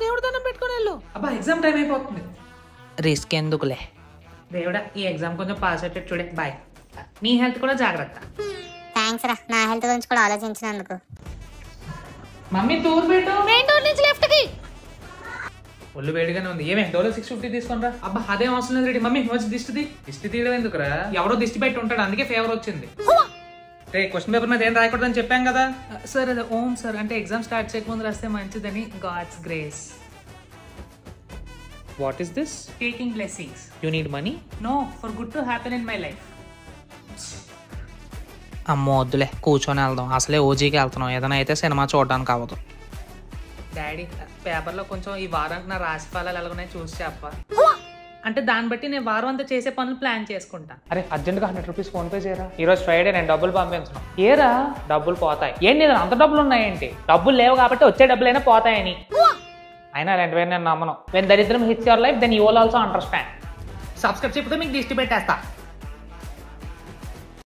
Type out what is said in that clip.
దేవుడి దండం పెట్టుకుని వెళ్ళు. అబ్బా ఎగ్జామ్ టైం అయిపోతుంది. రిస్క్ ఎందుకులే. దేవుడా ఈ ఎగ్జామ్ కొంచెం పాస్ అయ్యేటట్టు చూడే. బాయ్. నీ హెల్త్ కూడా జాగ్రత్త. థ్యాంక్స్ రా నా హెల్త్ గురించి కూడా ఆలోచించినందుకు. మమ్మీ తూరు పెట్టు. మెయిన్ డోర్ నుంచి లెఫ్ట్ కి. ఒళ్ళు వేడిగానే ఉంది. ఏమే డోలో 650 తీసుకుంటా. అబ్బా అదేం అవసరం లేదు రెడీ. మమ్మీ వచ్చి దిష్టి తీయడం ఎందుకురా? ఎవరో దిష్టి పెట్టి ఉంటాడు అందుకే ఫేవర్ వచ్చింది. రే క్వశ్చన్ పేపర్ మీద ఏం రాయకూడదని చెప్పాం కదా సార్. అదే ఓం సార్ అంటే ఎగ్జామ్ స్టార్ట్ చేయకముందు రాస్తే మంచిదని. God's grace. What is this? Taking blessings. You need money? No, for good to happen in my life. అమ్మో వద్దులే, కూర్చొని వెళ్దాం. అసలే ఓజీకి వెళ్తున్నాం, ఏదైనా అయితే సినిమా చూడడానికి అవ్వదు. డాడీ పేపర్లో కొంచెం ఈ వారానికి నా రాశి ఫలాలు ఎలాగోనే చూసి చెప్ప. అంటే దాన్ని బట్టి నేను వారం అంతా చేసే పనులు ప్లాన్ చేసుకుంటా. అరే అర్జెంట్గా 100 రూపీస్ ఫోన్ పే చేయరా. ఈరోజు ఫ్రైడే నేను డబ్బులు పంపించను. ఏరా డబ్బులు పోతాయి. ఏంటి నేను అంత డబ్బులు ఉన్నాయేంటి? డబ్బులు లేవు కాబట్టి వచ్చే డబ్బులైనా పోతాయని. అయినా అలాంటివి నేను నమ్మను. వెన్ దరిద్రం hits your life then you will also understand. Subscribe చేయకపోతే మీకు దిష్టి పెట్టేస్తా.